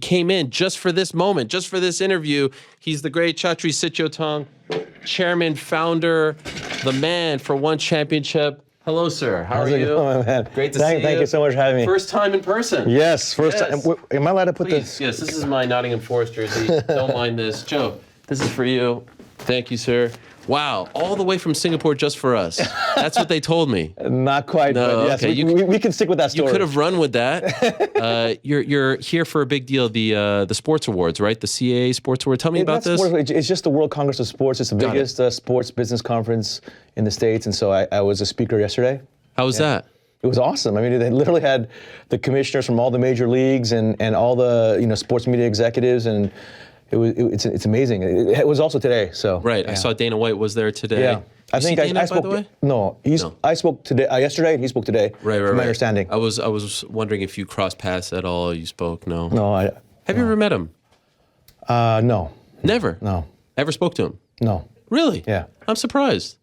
came in just for this moment, just for this interview. He's the great Chatri Sityodtong, chairman, founder, the man for One Championship. Hello, sir. How are you? Going, man? Great to see you. Thank you so much for having me. First time in person. Yes, first time. Am I allowed to put Please. this? Yes, this is my Nottingham Forest jersey. Don't mind this. Joe, this is for you. Thank you, sir. Wow, all the way from Singapore just for us. That's what they told me. Not quite, No, but yes, okay. we can stick with that story. You could have run with that. You're here for a big deal, the sports awards, right? The CAA Sports Award. Tell me about this. It's just the World Congress of Sports. It's the biggest sports business conference in the States, and so I was a speaker yesterday. How was that? It was awesome. I mean, they literally had the commissioners from all the major leagues and all the sports media executives, and it's amazing. It was also today. So right, yeah. I saw Dana White was there today. Yeah, I think Dana, I spoke. By the way? No, I spoke today yesterday, and he spoke today. Right. From my understanding. I was wondering if you crossed paths at all. You spoke. No. No, Have you ever met him? No. Never. No. Ever spoke to him? No. Really? Yeah. I'm surprised.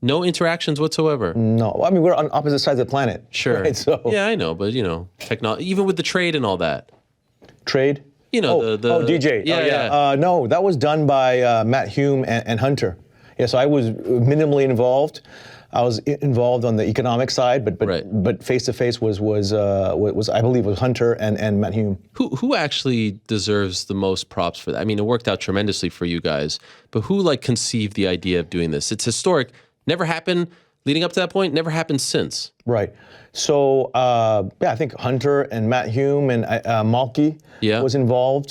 No interactions whatsoever. No, I mean we're on opposite sides of the planet. Sure. Right? So yeah, I know, but technology, even with the trade and all that. Trade. The DJ. Yeah. No, that was done by Matt Hume and Hunter. Yeah, so I was minimally involved. I was involved on the economic side, but face to face was I believe was Hunter and Matt Hume. Who actually deserves the most props for that? I mean, it worked out tremendously for you guys, but who conceived the idea of doing this? It's historic. Never happened leading up to that point. Never happened since. Right. So I think Hunter and Matt Hume and Malky was involved.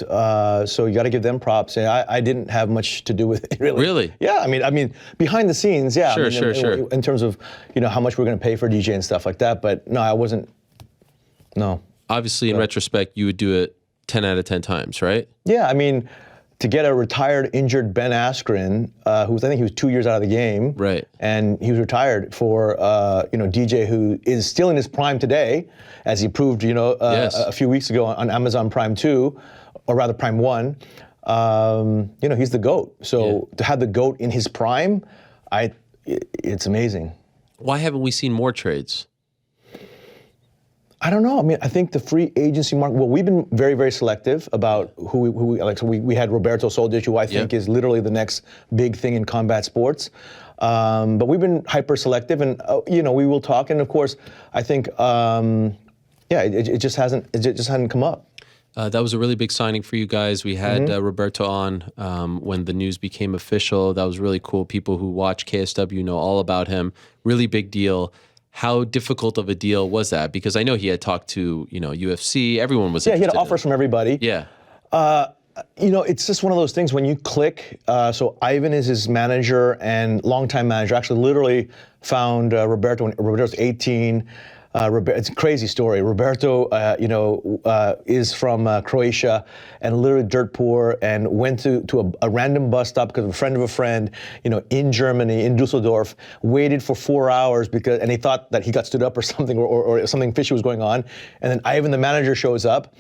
So you got to give them props. And I didn't have much to do with it, really. Really? Yeah. I mean, behind the scenes, yeah. Sure. In terms of how much we're going to pay for DJ and stuff like that. But no, I wasn't. No. Obviously, in retrospect, you would do it 10 out of 10 times, right? Yeah. I mean, to get a retired, injured Ben Askren, I think he was 2 years out of the game. Right. And he was retired for, DJ, who is still in his prime today, as he proved, a few weeks ago on Amazon Prime 2, or rather Prime 1. He's the GOAT. So to have the GOAT in his prime, it's amazing. Why haven't we seen more trades? I don't know. I mean, I think the free agency market. Well, we've been very, very selective about who we like. So we had Roberto Soldic, who I think is literally the next big thing in combat sports. But we've been hyper selective, and we will talk. And of course, I think it just hasn't come up. That was a really big signing for you guys. We had Roberto on when the news became official. That was really cool. People who watch KSW know all about him. Really big deal. How difficult of a deal was that? Because I know he had talked to, UFC. Everyone was interested. Yeah, he had offers from everybody. Yeah. It's just one of those things when you click. So Ivan is his manager and longtime manager. Actually, literally found Roberto when Roberto's 18. It's a crazy story. Roberto, is from Croatia and literally dirt poor, and went to a random bus stop because of a friend of a friend, in Germany, in Dusseldorf, waited for 4 hours and he thought that he got stood up or something, or something fishy was going on. And then Ivan, the manager, shows up,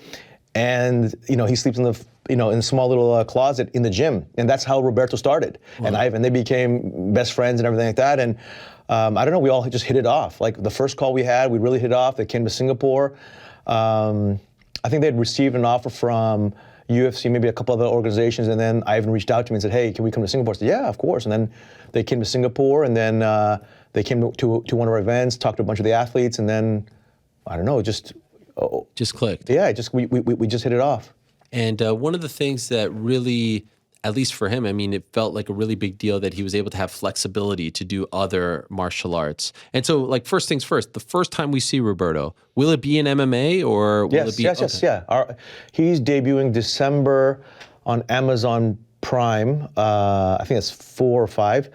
and he sleeps in in a small little closet in the gym, and that's how Roberto started. Wow. And Ivan, they became best friends and everything like that. And I don't know, we all just hit it off. Like the first call we had, we really hit it off. They came to Singapore. I think they'd received an offer from UFC, maybe a couple other organizations, and then Ivan reached out to me and said, "Hey, can we come to Singapore?" I said, "Yeah, of course." And then they came to Singapore, and then they came to one of our events, talked to a bunch of the athletes, and then I don't know, just clicked. Yeah, we just hit it off. And one of the things that really, at least for him, I mean, it felt like a really big deal that he was able to have flexibility to do other martial arts. And so, first things first, the first time we see Roberto, will it be in MMA or will it be? Yes. He's debuting December on Amazon Prime. I think it's 4 or 5.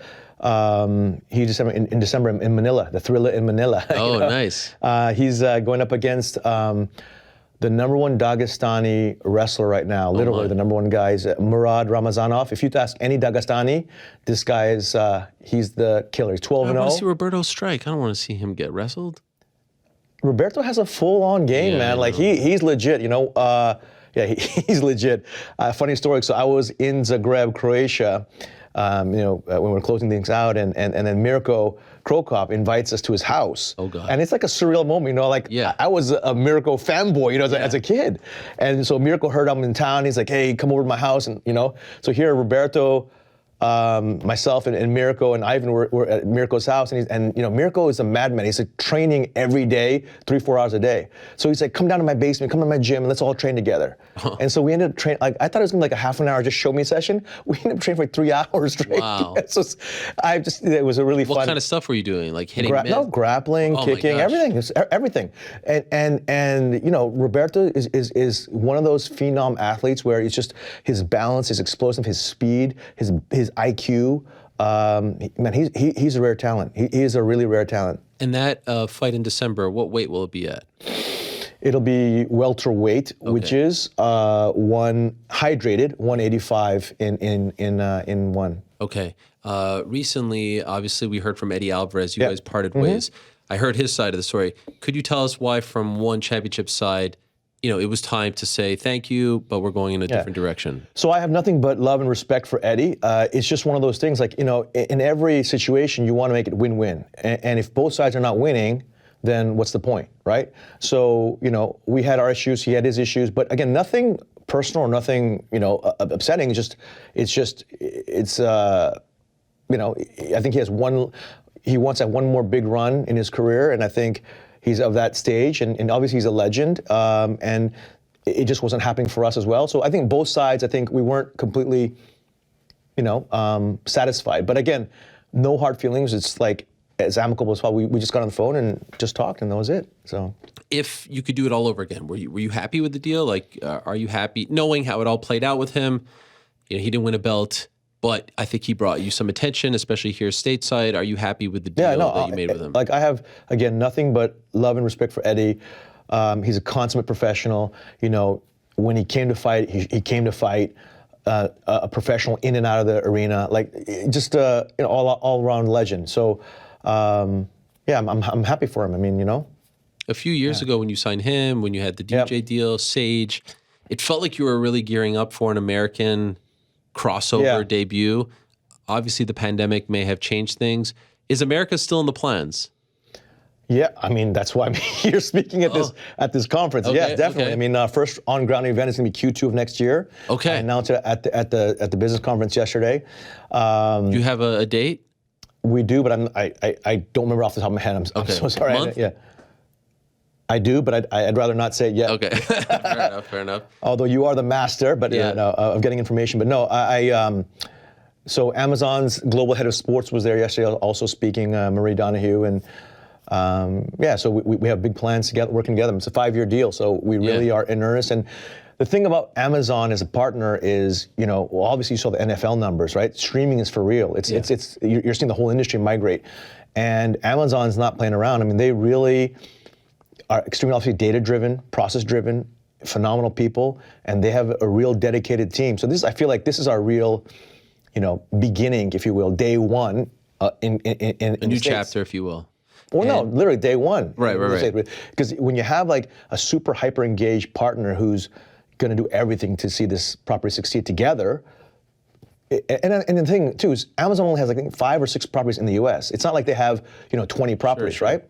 He's in December in Manila, the Thrilla in Manila. Oh, nice. He's going up against the number one Dagestani wrestler right now, literally the number one guy is Murad Ramazanov. If you ask any Dagestani, this guy is, he's the killer. He's 12-0. I want to see Roberto strike. I don't want to see him get wrestled. Roberto has a full-on game, man. He's legit, he's legit. Funny story. So I was in Zagreb, Croatia, when we're closing things out, and then Mirko Krokop invites us to his house. Oh God! And it's like a surreal moment, I was a Mirko fanboy, as a kid, and so Mirko heard I'm in town. He's like, hey, come over to my house, and so here Roberto, myself and Mirko and Ivan were at Mirko's house, and Mirko is a madman. He's like training every day, 3-4 hours a day. So he's like, come down to my basement, come to my gym, and let's all train together. And so we ended up training. Like, I thought it was gonna be like a half an hour just show me session. We ended up training for like 3 hours straight. Wow. So it was a really fun. What kind of stuff were you doing? Like hitting? Grappling, kicking, everything. And Roberto is one of those phenom athletes where it's just his balance, his explosive, his speed, his IQ. Man, he's a rare talent. He is a really rare talent. And that fight in December, what weight will it be at? It'll be welterweight, which is one hydrated 185 in one. Okay. Recently, obviously, we heard from Eddie Alvarez. You guys parted ways. I heard his side of the story. Could you tell us why, from one championship side, it was time to say thank you, but we're going in a different direction? So I have nothing but love and respect for Eddie. It's just one of those things, like, in every situation, you want to make it win-win. And if both sides are not winning, then what's the point, right? So, we had our issues, he had his issues, but again, nothing personal or nothing, upsetting. I think he wants that one more big run in his career, and I think he's of that stage, and obviously he's a legend, and it just wasn't happening for us as well. So I think both sides, we weren't completely, satisfied. But again, no hard feelings. It's like as amicable as possible. We just got on the phone and just talked, and that was it. So, if you could do it all over again, were you happy with the deal? Like, are you happy knowing how it all played out with him? He didn't win a belt, but I think he brought you some attention, especially here stateside. Are you happy with the deal that you made with him? Like, I have, again, nothing but love and respect for Eddie. He's a consummate professional. When he came to fight, he came to fight. A professional in and out of the arena, like just all around legend. So I'm happy for him. A few years ago, when you signed him, when you had the DJ deal, Sage, it felt like you were really gearing up for an American crossover debut. Obviously, the pandemic may have changed things. Is America still in the plans? Yeah, that's why I'm here speaking at this conference. Okay, yes, definitely. Okay. First on-ground event is going to be Q2 of next year. Okay. I announced it at the business conference yesterday. Do you have a date? We do, but I don't remember off the top of my head. I'm so sorry. Month? I do, but I'd rather not say it yet. Okay, fair enough. Although you are the master, but of getting information. But no, so Amazon's global head of sports was there yesterday, also speaking, Marie Donahue, and so we have big plans together, working together. It's a 5-year deal, so we really are in earnest. And the thing about Amazon as a partner is, obviously you saw the NFL numbers, right? Streaming is for real. You're seeing the whole industry migrate, and Amazon's not playing around. They really are extremely, obviously, data-driven, process-driven, phenomenal people, and they have a real dedicated team. So I feel like this is our real, beginning, if you will, day one in a new chapter, if you will. Well, no, literally day one. Right. Because when you have like a super hyper engaged partner who's going to do everything to see this property succeed together, and the thing too is Amazon only has, I think, 5 or 6 properties in the U.S. It's not like they have 20 properties, sure. Right?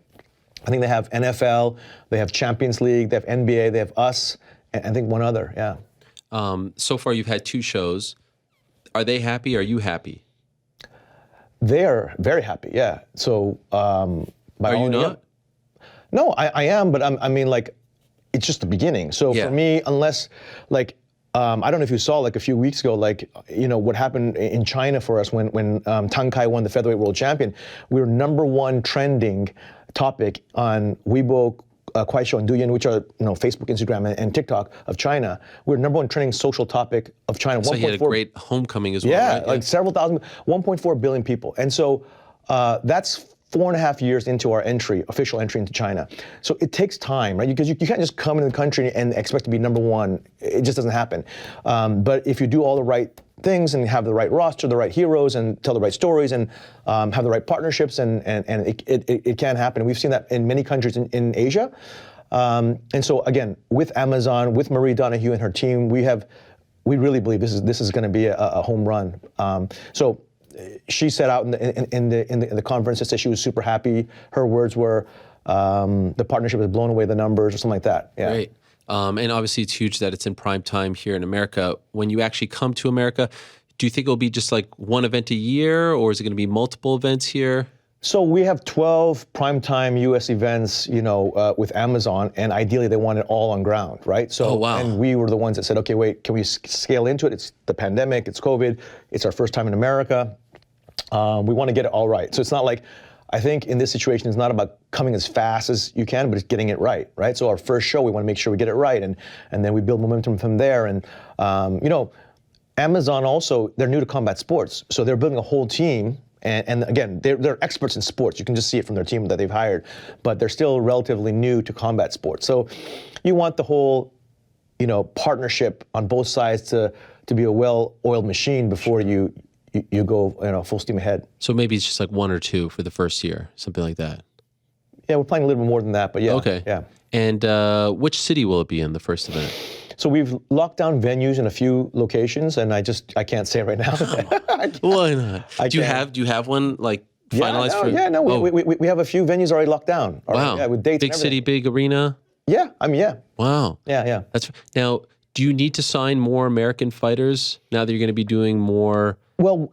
I think they have NFL, they have Champions League, they have NBA, they have us, and I think one other. Yeah. So far, you've had 2 shows. Are they happy? Are you happy? They are very happy. Yeah. So. Are you not? No, I am, but it's just the beginning. So for me, unless, I don't know if you saw, a few weeks ago, what happened in China for us when Tang Kai won the featherweight world champion, we were #1 trending topic on Weibo, Kuaishou, and Douyin, which are Facebook, Instagram, and TikTok of China. We were #1 trending social topic of China. So he had a great homecoming as well. Yeah, right? Several thousand, 1.4 billion people, and so that's 4.5 years into our official entry into China. So it takes time, right? Because you can't just come into the country and expect to be #1. It just doesn't happen. But if you do all the right things and have the right roster, the right heroes, and tell the right stories, and have the right partnerships, and it can happen. We've seen that in many countries in Asia. And so again, with Amazon, with Marie Donahue and her team, we really believe this is going to be a home run. So she said out in the conference that she was super happy. Her words were, the partnership has blown away the numbers or something like that. Yeah. Great. And obviously it's huge that it's in prime time here in America. When you actually come to America, do you think it'll be just like one event a year, or is it going to be multiple events here? So we have 12 primetime U.S. events, with Amazon, and ideally they want it all on ground, right? So, oh, wow. And we were the ones that said, okay, wait, can we scale into it? It's the pandemic, it's COVID, it's our first time in America. We want to get it all right. So it's not like, I think in this situation, it's not about coming as fast as you can, but it's getting it right? So our first show, we want to make sure we get it right, and then we build momentum from there. And, Amazon also, they're new to combat sports, so they're building a whole team. And again, they're experts in sports. You can just see it from their team that they've hired, but they're still relatively new to combat sports. So you want the whole, partnership on both sides to be a well-oiled machine before you go, full steam ahead. So maybe it's just like one or two for the first year, something like that. Yeah, we're planning a little bit more than that, but yeah. Okay. Yeah. And which city will it be in, the first event? So we've locked down venues in a few locations, and I can't say it right now. Why not? Do you have one like finalized for? Yeah, no. We have a few venues already locked down. Wow. Yeah, with dates. Big city, big arena. Yeah, yeah. Wow. Yeah. Now. Do you need to sign more American fighters now that you're going to be doing more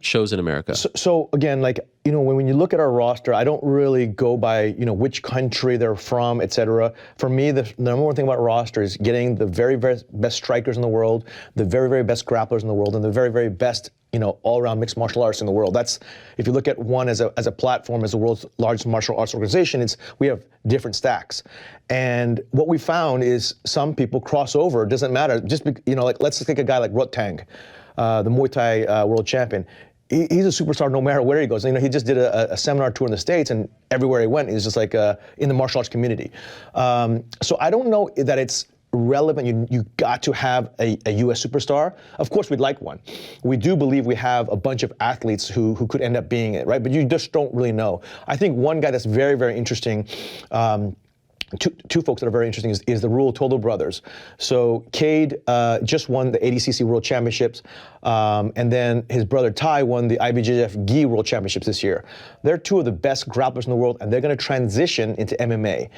shows in America? So again, when you look at our roster, I don't really go by, which country they're from, et cetera. For me, the number one thing about roster is getting the very, very best strikers in the world, the very, very best grapplers in the world, and the very, very best, all-around mixed martial arts in the world. That's, if you look at one as a platform, as the world's largest martial arts organization, we have different stacks. And what we found is some people cross over. It doesn't matter. Let's take a guy like Rotang, the Muay Thai world champion. He's a superstar no matter where he goes. He just did a seminar tour in the States, and everywhere he went, he's just like in the martial arts community. So I don't know that it's relevant. You got to have a U.S. superstar. Of course, we'd like one. We do believe we have a bunch of athletes who could end up being it, right? But you just don't really know. I think one guy that's very, very interesting, two folks that are very interesting is the Rule Todo brothers. So Cade just won the ADCC World Championships, and then his brother Ty won the IBJJF GI World Championships this year. They're two of the best grapplers in the world, and they're going to transition into MMA.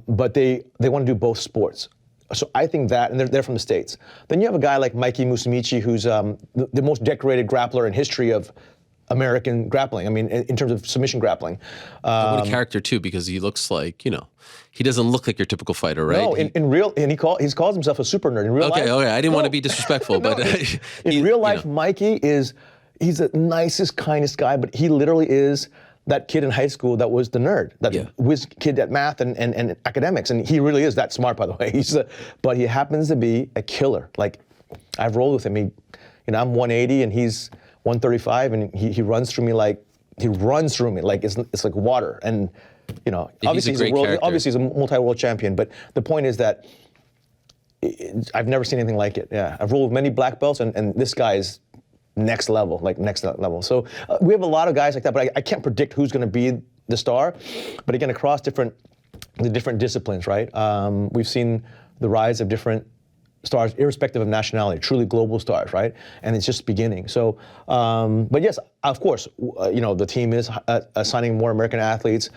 But they want to do both sports. So I think that, and they're from the States. Then you have a guy like Mikey Musumeci, who's the most decorated grappler in history of American grappling. I mean, in terms of submission grappling. What a character too, because he looks like, he doesn't look like your typical fighter, right? No, in real, and he calls himself a super nerd. In real life. Okay, I didn't want to be disrespectful, but in real life, Mikey he's the nicest, kindest guy, but he literally is that kid in high school that was the nerd, that whiz kid at math and academics, and he really is that smart, by the way. But he happens to be a killer. Like, I've rolled with him. I'm 180 and he's 135, and he runs through me like it's like water. And obviously he's a multi-world champion. But the point is that I've never seen anything like it. Yeah, I've rolled with many black belts, and this guy is next level. So we have a lot of guys like that, but I can't predict who's going to be the star. But again, across the different disciplines, right? We've seen the rise of different stars, irrespective of nationality, truly global stars, right? And it's just beginning. So, but yes, of course, the team is assigning more American athletes.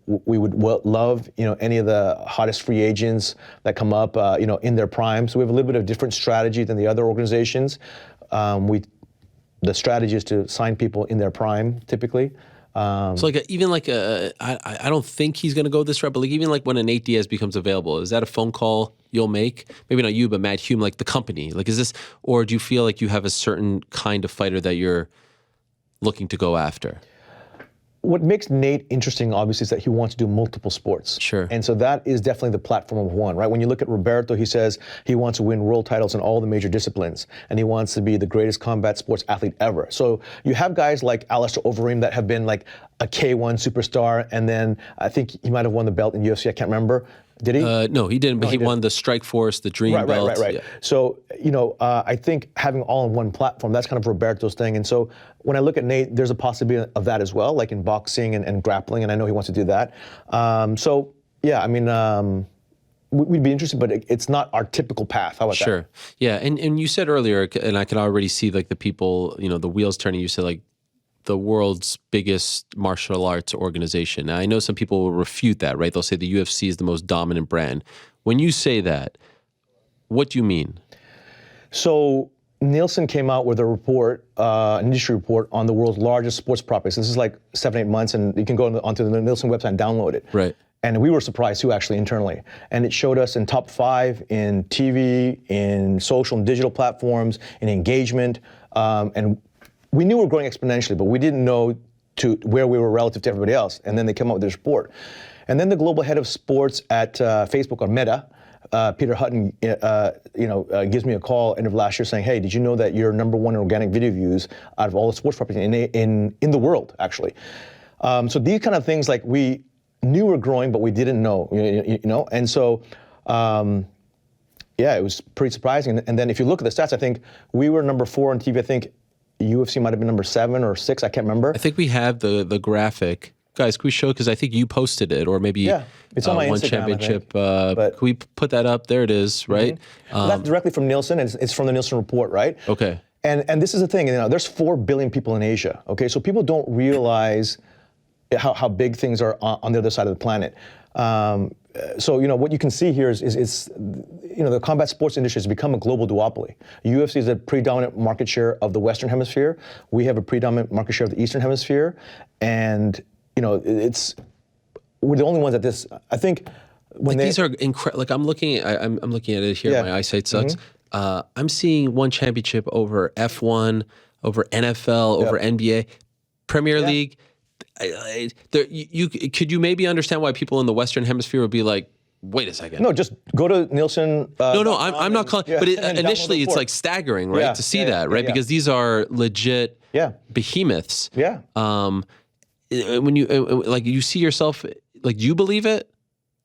We would love, any of the hottest free agents that come up, in their prime. So we have a little bit of different strategy than the other organizations. The strategy is to sign people in their prime, typically. So I don't think he's going to go this route, but even when a Nate Diaz becomes available, is that a phone call you'll make? Maybe not you, but Matt Hume, like the company. Is this, or do you feel like you have a certain kind of fighter that you're looking to go after? What makes Nate interesting, obviously, is that he wants to do multiple sports. Sure. And so that is definitely the platform of one, right? When you look at Roberto, he says he wants to win world titles in all the major disciplines, and he wants to be the greatest combat sports athlete ever. So you have guys like Alistair Overeem that have been like a K1 superstar, and then I think he might have won the belt in UFC, I can't remember. Did he? No, he didn't, but he won the Strike Force, the Dream belt. Right. Yeah. So, I think having all on one platform, that's kind of Roberto's thing. And so when I look at Nate, there's a possibility of that as well, like in boxing and grappling, and I know he wants to do that. We'd be interested, but it's not our typical path. How about that? Sure. Yeah, and you said earlier, and I can already see the people, the wheels turning, you said the world's biggest martial arts organization. Now, I know some people will refute that, right? They'll say the UFC is the most dominant brand. When you say that, what do you mean? So Nielsen came out with a report, an industry report on the world's largest sports properties. This is like 7-8 months, and you can go onto the Nielsen website and download it. Right. And we were surprised too, actually, internally. And it showed us in top 5 in TV, in social and digital platforms, in engagement. And we knew we were growing exponentially, but we didn't know to where we were relative to everybody else. And then they came out with this report. And then the global head of sports at Facebook, or Meta, Peter Hutton, gives me a call end of last year saying, hey, did you know that you're number 1 in organic video views out of all the sports properties in the world, actually? So these kind of things, like, we knew we're growing, but we didn't know, And so, it was pretty surprising. And then if you look at the stats, I think we were number 4 on TV. I think UFC might have been number 7 or 6. I can't remember. I think we have the graphic. Guys, can we show? Because I think you posted it, or maybe it's on my One Instagram, Championship. Can we put that up? There it is, right? That's directly from Nielsen. It's from the Nielsen report, right? Okay. And this is the thing. There's 4 billion people in Asia. Okay, so people don't realize how big things are on the other side of the planet. So what you can see here is the combat sports industry has become a global duopoly. UFC is a predominant market share of the Western Hemisphere. We have a predominant market share of the Eastern Hemisphere, and we're the only ones at this. I think when these are incredible. Like I'm looking at it here. My eyesight sucks. I'm seeing One Championship over F1, over NFL, over NBA, Premier League. Could you maybe understand why people in the Western Hemisphere would be like, wait a second? No, just go to Nielsen. No, I'm not calling. But initially, it's like staggering, right, to see that, right? Because these are legit behemoths. Yeah. When you see yourself, like, do you believe it?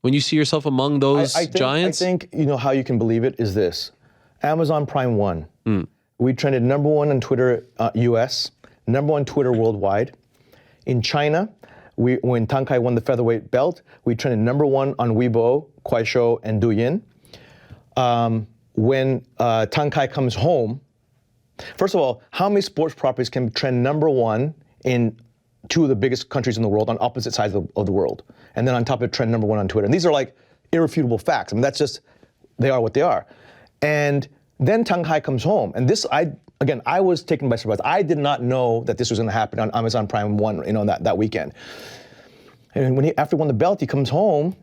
When you see yourself among those giants? I think how you can believe it is this. Amazon Prime 1. We trended number 1 on Twitter US, number 1 Twitter worldwide. In China, when Tang Kai won the featherweight belt, we trended number 1 on Weibo, Kuaishou, and Douyin. When Tang Kai comes home, first of all, how many sports properties can trend number 1 in 2 of the biggest countries in the world on opposite sides of the world? And then on top of it, trend number 1 on Twitter. And these are like irrefutable facts. I mean, that's just, they are what they are. And then Tang Kai comes home. And this, I was taken by surprise. I did not know that this was going to happen on Amazon Prime 1, that weekend. And after he won the belt, he comes home.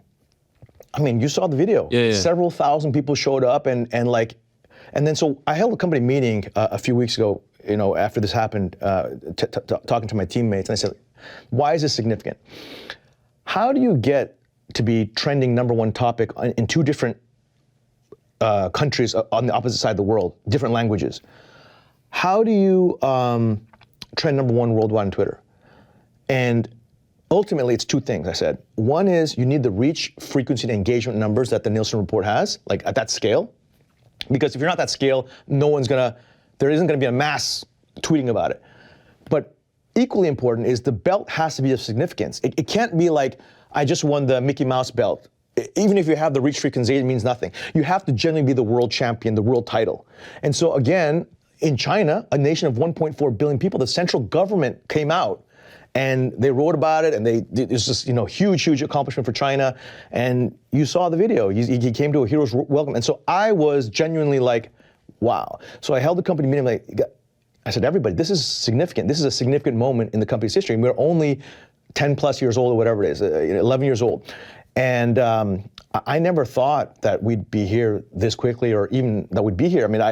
I mean, you saw the video. Yeah. Several thousand people showed up, and then so I held a company meeting a few weeks ago, after this happened, talking to my teammates, and I said, why is this significant? How do you get to be trending number 1 topic in 2 different countries on the opposite side of the world, different languages? How do you trend number 1 worldwide on Twitter? And ultimately, it's 2 things, I said. One is you need the reach, frequency, and engagement numbers that the Nielsen report has, like at that scale. Because if you're not that scale, there isn't going to be a mass tweeting about it. But equally important is the belt has to be of significance. It can't be like, I just won the Mickey Mouse belt. Even if you have the reach, frequency, it means nothing. You have to generally be the world champion, the world title. And so again, in China, a nation of 1.4 billion people, the central government came out and they wrote about it, and it's just huge accomplishment for China. And you saw the video. He came to a hero's welcome, and so I was genuinely like, wow. So I held the company meeting. I said, everybody, this is significant. This is a significant moment in the company's history. And we're only 10 plus years old, or whatever it is, 11 years old, and I never thought that we'd be here this quickly, or even that we'd be here. I mean,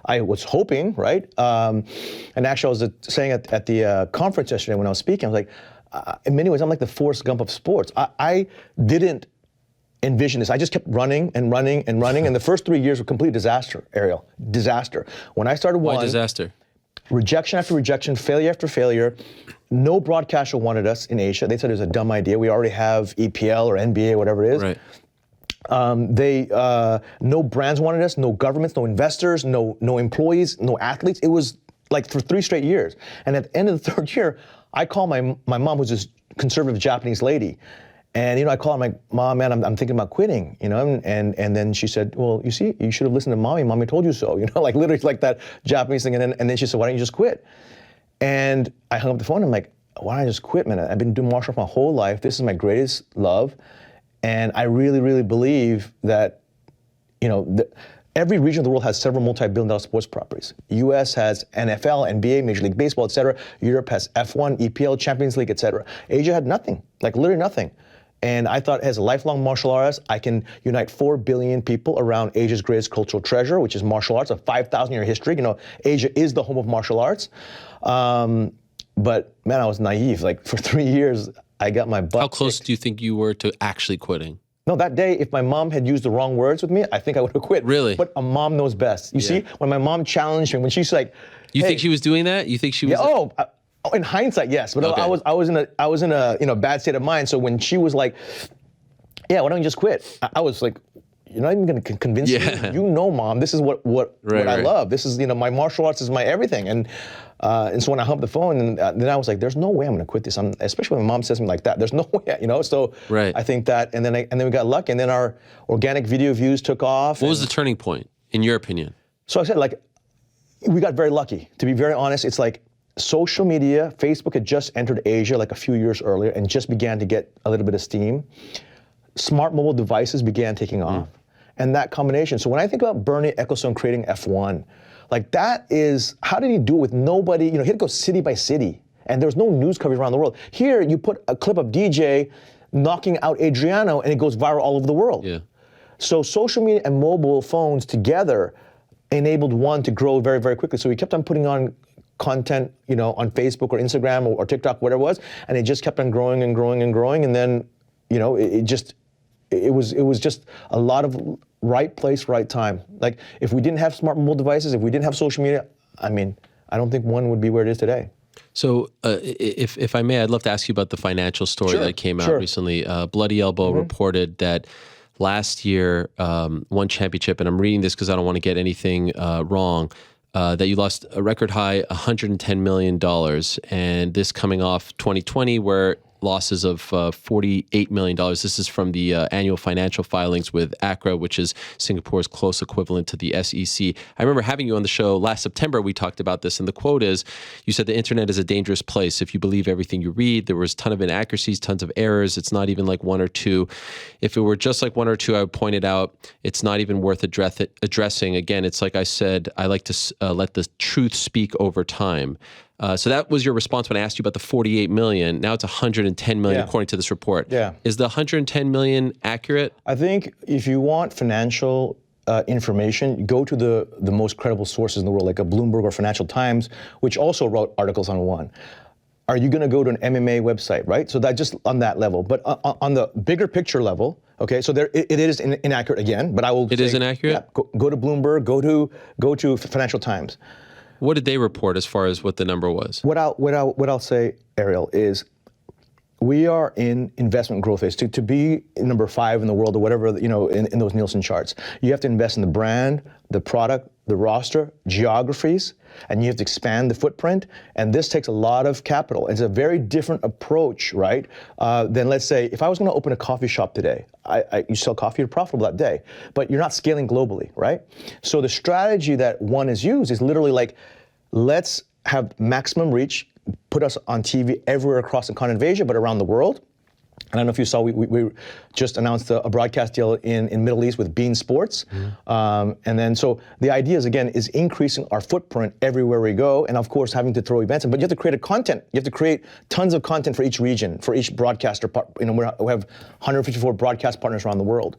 I was hoping, right? And actually, I was saying at the conference yesterday when I was speaking, I was like, in many ways, I'm like the Forrest Gump of sports. I didn't envision this. I just kept running and running and running, and the first 3 years were complete disaster, Ariel. Disaster. When I started Why disaster? Rejection after rejection, failure after failure. No broadcaster wanted us in Asia. They said it was a dumb idea. We already have EPL or NBA, whatever it is. Right. No brands wanted us, no governments, no investors, no employees, no athletes. It was like for 3 straight years. And at the end of the 3rd year, I call my mom, who's this conservative Japanese lady. And, I call her, I'm like, Mom, man, I'm thinking about quitting, and then she said, well, you see, you should have listened to Mommy. Mommy told you so, like literally like that Japanese thing. And then she said, why don't you just quit? And I hung up the phone. I'm like, why don't I just quit, man? I've been doing martial arts my whole life. This is my greatest love. And I really, really believe that, every region of the world has several multi-billion-dollar sports properties. U.S. has NFL, NBA, Major League Baseball, et cetera. Europe has F1, EPL, Champions League, et cetera. Asia had nothing, like literally nothing. And I thought, as a lifelong martial artist, I can unite 4 billion people around Asia's greatest cultural treasure, which is martial arts, a 5,000-year history. Asia is the home of martial arts. But man, I was naive. Like for 3 years, I got my butt How close kicked. do you think you were to actually quitting? No, that day, if my mom had used the wrong words with me, I think I would have quit. Really? But a mom knows best. You see, when my mom challenged me, when she's like, You hey, think she was doing that? You think she was? yeah, in hindsight, yes. But Okay. I was in a bad state of mind. So when she was like, yeah, why don't you just quit? I was like, you're not even going to convince me. You know, Mom, this is what I love. This is, my martial arts is my everything. And so when I hung up the phone, and then I was like, there's no way I'm going to quit this. Especially when my mom says something like that. There's no way, So I think that, and then we got lucky, and then our organic video views took off. What was the turning point, in your opinion? So I said, we got very lucky. To be very honest, it's like social media, Facebook had just entered Asia like a few years earlier and just began to get a little bit of steam. Smart mobile devices began taking off. And that combination. So when I think about Bernie Ecclestone creating F1, that is, how did he do it with nobody? He had to go city by city, and there was no news coverage around the world. Here, you put a clip of DJ knocking out Adriano, and it goes viral all over the world. Yeah. So social media and mobile phones together enabled one to grow very, very quickly. So we kept on putting on content, on Facebook or Instagram or TikTok, whatever it was, and it just kept on growing and growing and growing, and then, it was just a lot of right place, right time. Like if we didn't have smart mobile devices, if we didn't have social media, I don't think one would be where it is today. So if I may, I'd love to ask you about the financial story that came out recently. Bloody Elbow reported that last year, one championship, and I'm reading this because I don't want to get anything wrong, that you lost a record high $110 million, and this coming off 2020 where losses of $48 million. This is from the annual financial filings with Askren, which is Singapore's close equivalent to the SEC. I remember having you on the show last September. We talked about this, and the quote is, you said the internet is a dangerous place. If you believe everything you read, there was a ton of inaccuracies, tons of errors. It's not even like one or two. If it were just like one or two, I would point it out. It's not even worth addressing. Again, it's like I said, I like to let the truth speak over time. So that was your response when I asked you about the 48 million. Now it's 110 million, according to this report. Yeah. Is the 110 million accurate? I think if you want financial information, go to the most credible sources in the world, like a Bloomberg or Financial Times, which also wrote articles on one. Are you going to go to an MMA website, right? So that just on that level. But on the bigger picture level, okay, so it is inaccurate again, but I will It is inaccurate? Yeah, go to Bloomberg, go to Financial Times. What did they report as far as what the number was? What I'll say, Ariel, is we are in investment growth phase. To be number 5 in the world or whatever, in those Nielsen charts, you have to invest in the brand, the product, the roster, geographies, and you have to expand the footprint. And this takes a lot of capital. It's a very different approach, right? Than let's say, if I was going to open a coffee shop today, you sell coffee, you're profitable that day, but you're not scaling globally, right? So the strategy that one is used is literally like, let's have maximum reach, put us on TV everywhere across the continent of Asia, but around the world. I don't know if you saw, we just announced a broadcast deal in Middle East with Bein Sports. And then, so the idea is, again, is increasing our footprint everywhere we go, and of course, having to throw events in. But you have to create content. You have to create tons of content for each region, for each broadcaster. We have 154 broadcast partners around the world.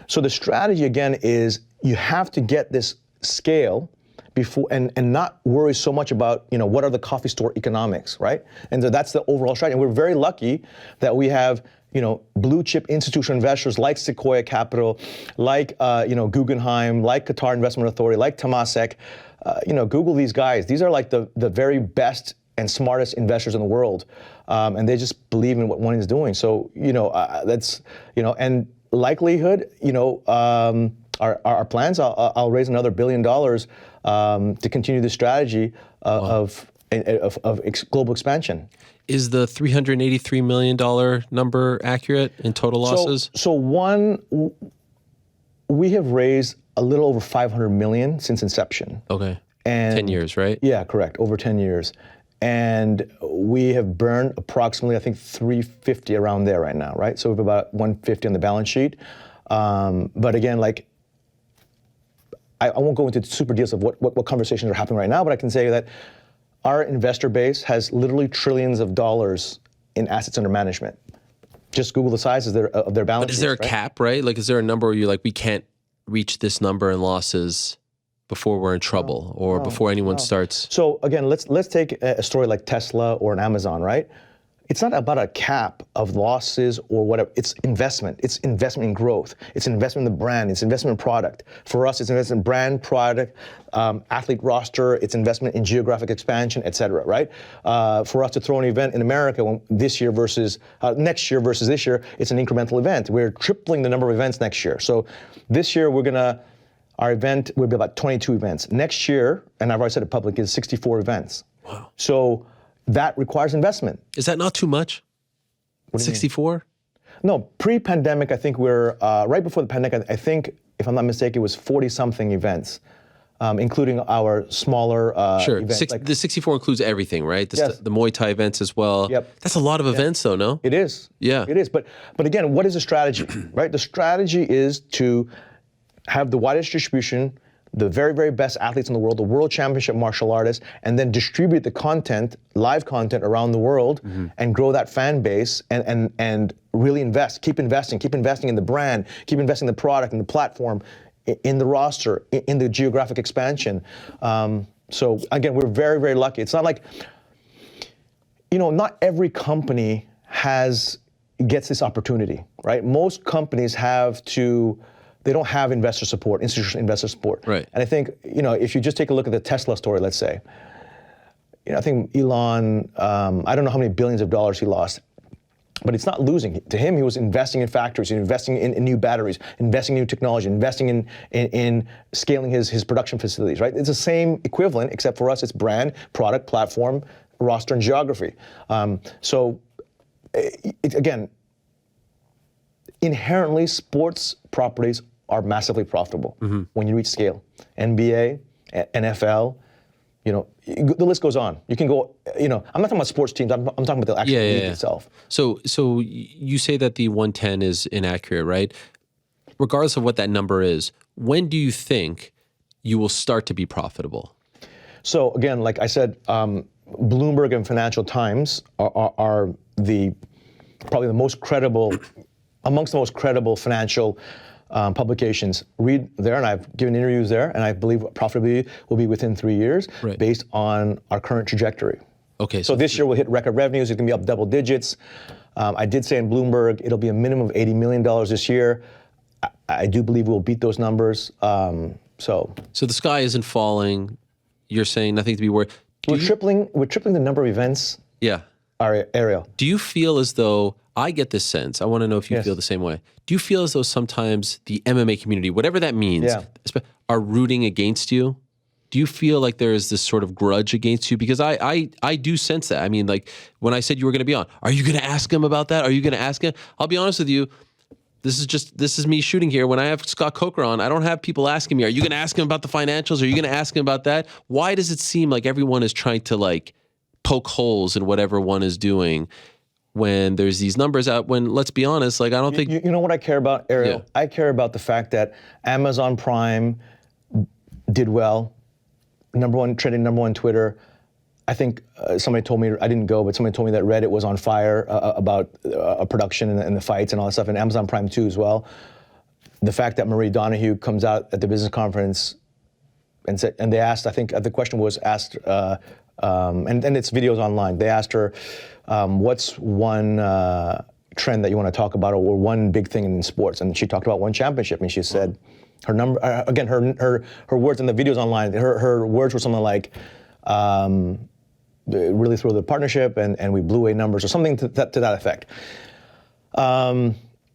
So the strategy, again, is you have to get this scale before, and not worry so much about, what are the coffee store economics, right? And so that's the overall strategy. And we're very lucky that we have, blue chip institutional investors like Sequoia Capital, like, Guggenheim, like Qatar Investment Authority, like Temasek. Google these guys. These are like the very best and smartest investors in the world. And they just believe in what one is doing. So, that's, and likelihood, our plans, I'll raise another $1 billion to continue the strategy of global expansion. Is the $383 million number accurate in total losses? So we have raised a little over 500 million since inception. Okay. And 10 years, right? Yeah, correct. Over 10 years. and we have burned approximately, I think, 350 around there right now, right? So we have about 150 on the balance sheet. But again, like, I won't go into super details of what conversations are happening right now, but I can say that our investor base has literally trillions of dollars in assets under management. Just Google the size of their balance sheet. But is there a cap, right? Like, is there a number where you're like, we can't reach this number in losses before we're in trouble or before anyone starts? So again, let's take a story like Tesla or an Amazon, right? It's not about a cap of losses or whatever. It's investment. It's investment in growth. It's investment in the brand. It's investment in product. For us, it's investment in brand, product, athlete roster. It's investment in geographic expansion, et cetera, right? For us to throw an event in America this year versus next year versus this year, it's an incremental event. We're tripling the number of events next year. So this year, our event will be about 22 events. Next year, and I've already said it publicly, is 64 events. Wow. So that requires investment. Is that not too much? 64? No, pre-pandemic, I think we're, right before the pandemic, I think, if I'm not mistaken, it was 40-something events, including our smaller events. The 64 includes everything, right? Yes. The Muay Thai events as well. Yep. That's a lot of events though, no? It is. Yeah. It is. But again, what is the strategy, right? The strategy is to have the widest distribution, the very, very best athletes in the world, the world championship martial artists, and then distribute the content, live content around the world and grow that fan base and really keep investing in the brand, keep investing in the product and the platform, in the roster, in the geographic expansion. So again, we're very, very lucky. It's not like, not every company gets this opportunity, right? Most companies they don't have investor support, institutional investor support. Right. And I think, if you just take a look at the Tesla story, let's say, I think Elon, I don't know how many billions of dollars he lost, but it's not losing. To him, he was investing in factories, investing in new batteries, investing in new technology, investing in scaling his production facilities, right? It's the same equivalent, except for us, it's brand, product, platform, roster, and geography. Again, inherently, sports properties are massively profitable when you reach scale. NBA, NFL, the list goes on. You can go, I'm not talking about sports teams, I'm talking about the actual league itself. So you say that the 110 is inaccurate, right? Regardless of what that number is, when do you think you will start to be profitable? So again, like I said, Bloomberg and Financial Times are probably the most credible, amongst the most credible financial publications. Read there, and I've given interviews there, and I believe profitability will be within 3 years based on our current trajectory. Okay. So this year we'll hit record revenues. It's going to be up double digits. I did say in Bloomberg it'll be a minimum of $80 million this year. I do believe we'll beat those numbers. So the sky isn't falling. You're saying nothing to be worried. We're tripling the number of events. Yeah. Ariel. Do you feel as though, I get this sense, I want to know if you feel the same way. Do you feel as though sometimes the MMA community, whatever that means, are rooting against you? Do you feel like there is this sort of grudge against you? Because I do sense that. I mean, like when I said you were going to be on, are you going to ask him about that? Are you going to ask him? I'll be honest with you. This is me shooting here. When I have Scott Coker on, I don't have people asking me, are you going to ask him about the financials? Are you going to ask him about that? Why does it seem like everyone is trying to like poke holes in whatever one is doing when there's these numbers out, when, let's be honest, like I don't think... You know what I care about, Ariel? Yeah. I care about the fact that Amazon Prime did well, trending number one Twitter. I think somebody told me, I didn't go, but somebody told me that Reddit was on fire about production and the fights and all that stuff, and Amazon Prime too as well. The fact that Marie Donahue comes out at the business conference and said, and they asked, I think the question was asked, and it's videos online. They asked her, what's one trend that you want to talk about, or one big thing in sports? And she talked about one championship, and she said, her number, again, her words in the videos online, her words were something like, really through the partnership, and we blew away numbers, or something to that effect.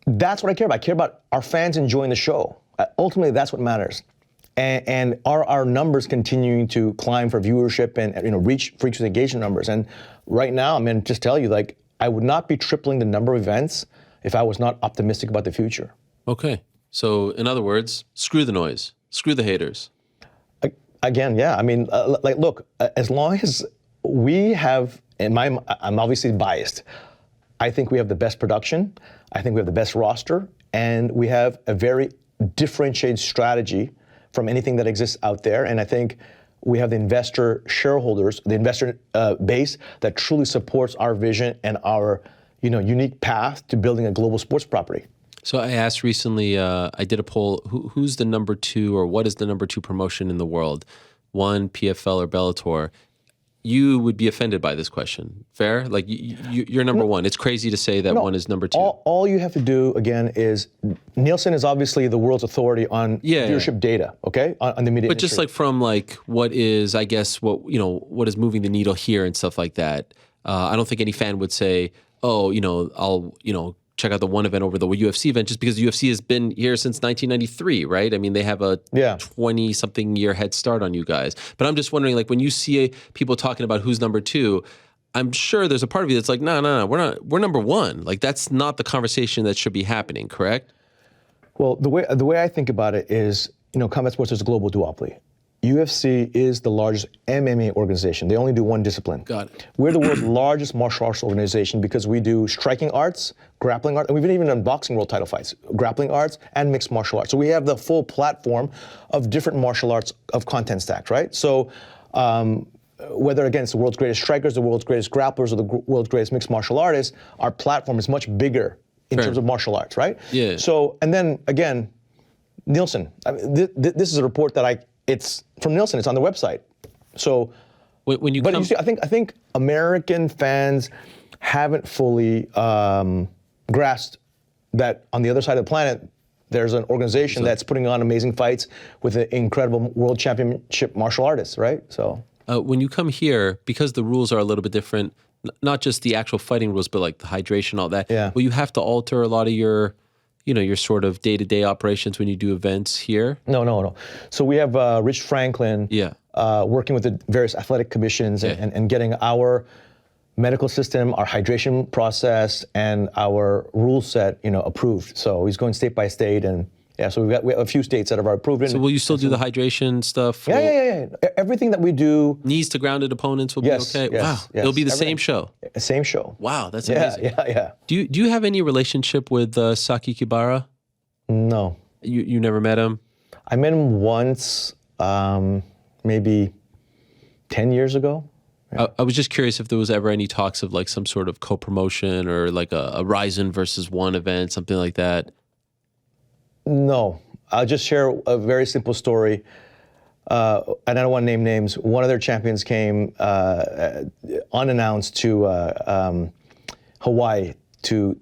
That's what I care about. I care about our fans enjoying the show. Ultimately, that's what matters. And are our numbers continuing to climb for viewership and reach frequency engagement numbers? And right now, I'm going to just tell you, like, I would not be tripling the number of events if I was not optimistic about the future. Okay. So in other words, screw the noise, screw the haters. Again, yeah. I mean, look, as long as we have, I'm obviously biased. I think we have the best production. I think we have the best roster, and we have a very differentiated strategy from anything that exists out there. And I think we have the investor shareholders, the investor base that truly supports our vision and our, unique path to building a global sports property. So I asked recently, I did a poll, who's the number 2 or what is the number 2 promotion in the world? One, PFL or Bellator? You would be offended by this question. Fair? Like you're number 1. It's crazy to say that one is number 2. All you have to do, again, is Nielsen is obviously the world's authority on viewership data, okay, on the media But industry. just like from like what is, I guess, what is moving the needle here and stuff like that, I don't think any fan would say, oh, I'll, check out the one event over the UFC event just because the UFC has been here since 1993, right? I mean, they have a 20-something year head start on you guys. But I'm just wondering, like, when you see people talking about who's number 2, I'm sure there's a part of you that's like, no, we're number 1. Like, that's not the conversation that should be happening, correct? Well, the way I think about it is, combat sports is a global duopoly. UFC is the largest MMA organization. They only do one discipline. Got it. We're the world's largest martial arts organization because we do striking arts, grappling arts, and we've even done boxing world title fights, grappling arts, and mixed martial arts. So we have the full platform of different martial arts of content stacks, right? So whether, again, it's the world's greatest strikers, the world's greatest grapplers, or the world's greatest mixed martial artists, our platform is much bigger in terms of martial arts, right? Yeah. So, and then, again, Nielsen. I mean, this is a report that it's from Nielsen. It's on the website. So, when you you see, I think American fans haven't fully grasped that on the other side of the planet, there's an organization that's putting on amazing fights with an incredible world championship martial artists, right? So, when you come here, because the rules are a little bit different, not just the actual fighting rules, but like the hydration, all that. Yeah. Will you have to alter a lot of your your sort of day-to-day operations when you do events here? No. So we have Rich Franklin working with the various athletic commissions and getting our medical system, our hydration process, and our rule set, approved. So he's going state by state, and so we have a few states that have approved it. So will you still do the hydration stuff? Yeah. Everything that we do. Knees to grounded opponents will be okay? Wow. Yes, It'll be the same show? Same show. Wow, that's amazing. Yeah. Do you have any relationship with Saki Kibara? No. You never met him? I met him once, maybe 10 years ago. I was just curious if there was ever any talks of like some sort of co-promotion or like a Ryzen versus One event, something like that. No, I'll just share a very simple story. And I don't want to name names. One of their champions came unannounced to Hawaii to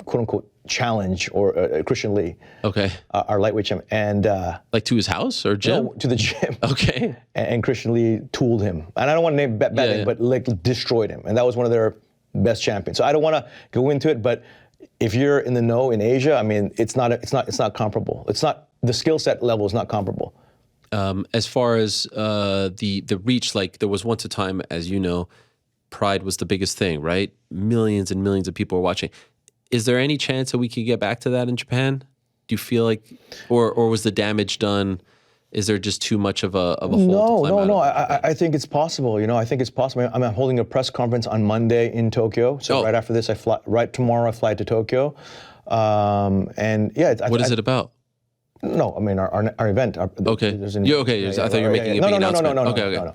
quote unquote challenge or Christian Lee. Okay. Our lightweight champion, and like to his house or gym? No, to the gym. Okay. And Christian Lee tooled him, and I don't want to name bad name, but like destroyed him, and that was one of their best champions. So I don't want to go into it, but if you're in the know in Asia, I mean, it's not comparable. It's not, the skill set level is not comparable. As far as the reach, like there was once a time, as you know, Pride was the biggest thing, right? Millions and millions of people were watching. Is there any chance that we could get back to that in Japan? Do you feel like, or was the damage done? Is there just too much of a hole to climb out of? I think it's possible. I think it's possible. I'm holding a press conference on Monday in Tokyo. So right after this, tomorrow I fly to Tokyo. And yeah. What is it about? No, I mean our event. Okay. I thought you were making a big announcement. No.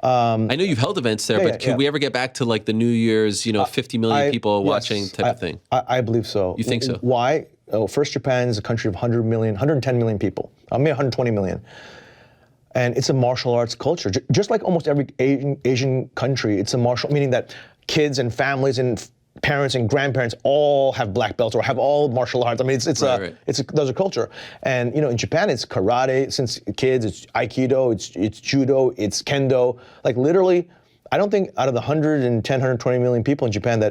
I know you've held events there, but can we ever get back to like the New Year's, 50 million people watching type of thing? I believe so. You think so? Why? First, Japan is a country of 110 million people. I mean 120 million. And it's a martial arts culture. Just like almost every Asian country, it's a martial, meaning that kids and families and parents and grandparents all have black belts or have all martial arts. I mean, there's a culture. And in Japan, it's karate since kids. It's aikido. It's judo. It's kendo. Like literally, I don't think out of the 120 million people in Japan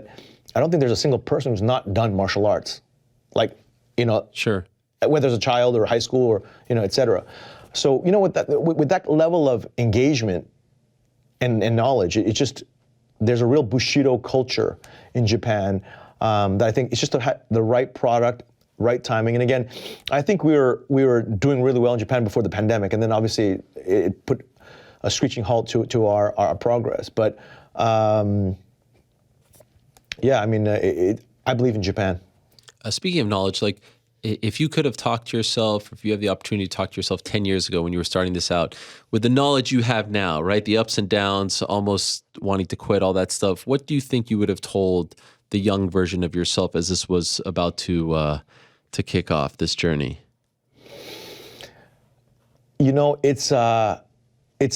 I don't think there's a single person who's not done martial arts. Like, sure, whether it's a child or high school or et cetera. So with that level of engagement and knowledge, it's just. There's a real Bushido culture in Japan that I think it's just the right product, right timing. And again, I think we were doing really well in Japan before the pandemic, and then obviously it put a screeching halt to our progress. But yeah, I mean, I believe in Japan. Speaking of knowledge, like if you could have talked to yourself, if you have the opportunity to talk to yourself 10 years ago when you were starting this out, with the knowledge you have now, right, the ups and downs, almost wanting to quit, all that stuff, what do you think you would have told the young version of yourself as this was about to kick off this journey? You know, it's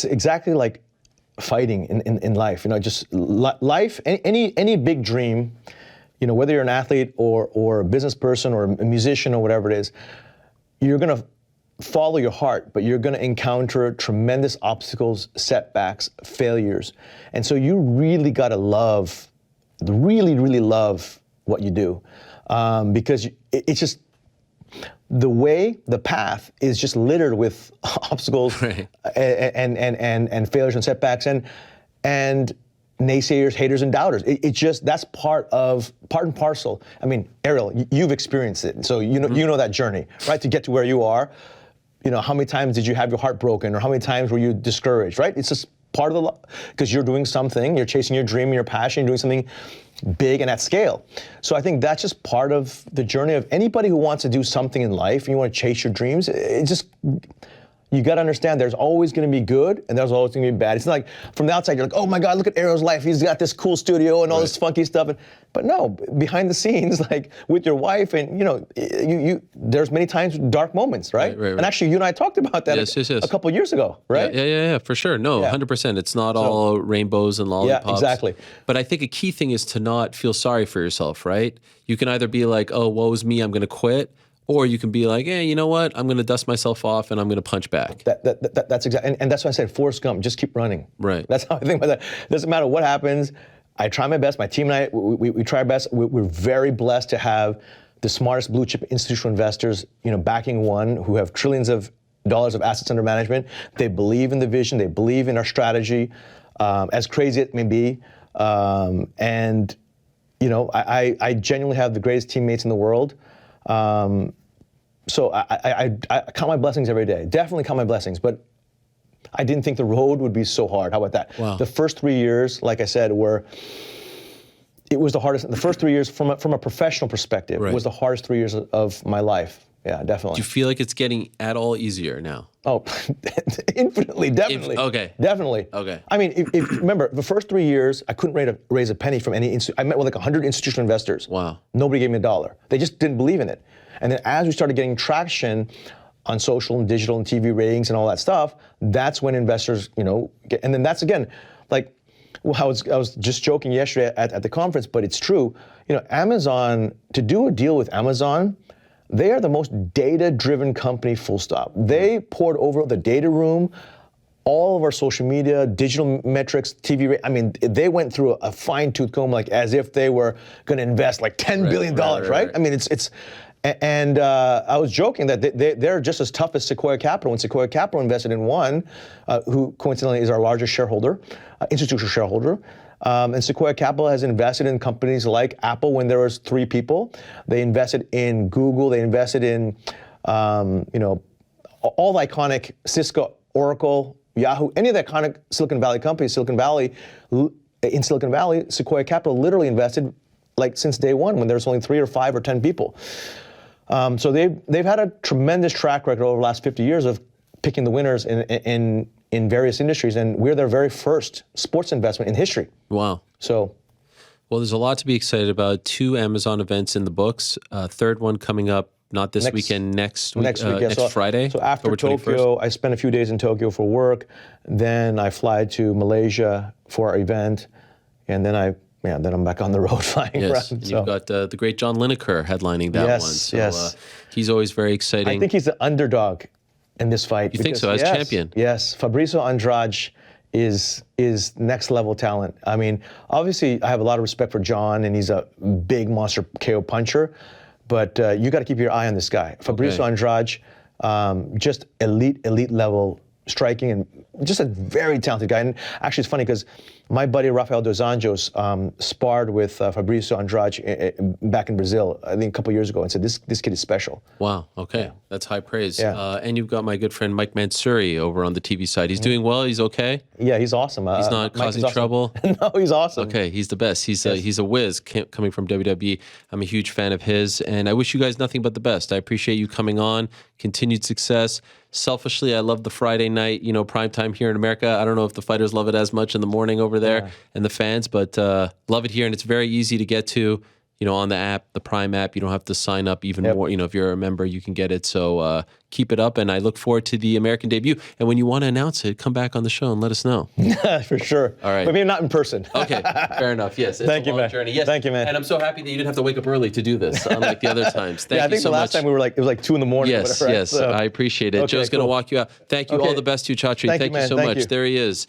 exactly like fighting in life. You know, just life. Any big dream. You know, whether you're an athlete or a business person or a musician or whatever it is, you're gonna follow your heart, but you're gonna encounter tremendous obstacles, setbacks, failures, and so you really gotta really love what you do, because it's just the path is just littered with obstacles, right, and failures and setbacks and naysayers, haters, and doubters. It just, that's part and parcel. I mean, Ariel, you've experienced it, so you know that journey, right? To get to where you are, you know, how many times did you have your heart broken, or how many times were you discouraged, right? It's just part of because you're doing something, you're chasing your dream, your passion, you're doing something big and at scale. So I think that's just part of the journey of anybody who wants to do something in life, and you want to chase your dreams. It just, you got to understand there's always going to be good and there's always going to be bad. It's not like from the outside you're like, oh my God, look at Ariel's life. He's got this cool studio and all this funky stuff. But no, behind the scenes, like with your wife, and you know, there's many times dark moments, right? Right. And actually, you and I talked about that a couple of years ago, right? Yeah, for sure. No, 100%. It's not all rainbows and lollipops. Yeah, exactly. But I think a key thing is to not feel sorry for yourself, right? You can either be like, oh, woe is me, I'm going to quit. Or you can be like, hey, you know what? I'm going to dust myself off and I'm going to punch back. That's exactly, and that's why I said Forrest Gump, just keep running. Right. That's how I think about that. Doesn't matter what happens. I try my best. My team and I, we try our best. We're very blessed to have the smartest blue chip institutional investors, you know, backing one, who have trillions of dollars of assets under management. They believe in the vision. They believe in our strategy, as crazy as it may be. And, you know, I genuinely have the greatest teammates in the world. So I count my blessings every day. Definitely count my blessings, but I didn't think the road would be so hard. How about that? Wow. The first 3 years, like I said, it was the hardest. The first 3 years, from a professional perspective, was the hardest 3 years of my life. Yeah, definitely. Do you feel like it's getting at all easier now? Oh, infinitely, definitely. Definitely. Okay. I mean, if remember, the first 3 years, I couldn't raise a penny from any I met with like 100 institutional investors. Wow. Nobody gave me a dollar. They just didn't believe in it. And then as we started getting traction on social and digital and TV ratings and all that stuff, that's when investors, you know, and then that's again, like, well, I was just joking yesterday at the conference, but it's true. You know, Amazon, to do a deal with Amazon, they are the most data-driven company, full stop. They poured over the data room, all of our social media, digital metrics, TV, I mean, they went through a fine-tooth comb, like as if they were going to invest like $10 billion, right? I mean, it's. And I was joking that they're just as tough as Sequoia Capital. When Sequoia Capital invested in one, who coincidentally is our largest shareholder, institutional shareholder, and Sequoia Capital has invested in companies like Apple when there was 3 people. They invested in Google. They invested in, you know, all the iconic Cisco, Oracle, Yahoo, any of the iconic Silicon Valley companies. In Silicon Valley, Sequoia Capital literally invested like since day one when there's only 3 or 5 or 10 people. So they've had a tremendous track record over the last 50 years of picking the winners in various industries, and we're their very first sports investment in history. Wow. So, well, there's a lot to be excited about. 2 Amazon events in the books. Third one coming up not this weekend, next week, next Friday. So after Tokyo, I spent a few days in Tokyo for work. Then I fly to Malaysia for our event, and then then I'm back on the road flying around. And you've got the great John Lineker headlining that one. So, he's always very exciting. I think he's the underdog in this fight. You think so, as champion? Yes. Fabrício Andrade is next level talent. I mean, obviously, I have a lot of respect for John, and he's a big monster KO puncher. But you got to keep your eye on this guy. Fabrício Andrade, just elite level striking and just a very talented guy. And actually, it's funny because my buddy Rafael dos Anjos sparred with Fabrício Andrade back in Brazil, I think a couple years ago, and said this kid is special. Wow. Okay, yeah. That's high praise. Yeah. And you've got my good friend Mike Mansouri over on the TV side. He's doing well. He's okay. Yeah, he's awesome. He's not causing trouble. No, he's awesome. Okay, he's the best. He's a whiz coming from WWE. I'm a huge fan of his, and I wish you guys nothing but the best. I appreciate you coming on. Continued success. Selfishly, I love the Friday night, prime time here in America. I don't know if the fighters love it as much in the morning over there and the fans, but love it here, and it's very easy to get to. On the app, the Prime app, you don't have to sign up even more. If you're a member, you can get it. So keep it up, and I look forward to the American debut. And when you want to announce it, come back on the show and let us know. For sure. All right. But maybe not in person. Okay, fair enough. Yes, it's Thank a you, long man. journey. Yes. Thank you, man. And I'm so happy that you didn't have to wake up early to do this, unlike the other times. Thank I you think so the last much. time it was like 2 a.m. Yes, or whatever. yes, So, I appreciate it. Okay, Joe's going to cool. walk you out. Thank you. All the best to you, Chatri. Thank you man. so Thank much. you. There he is.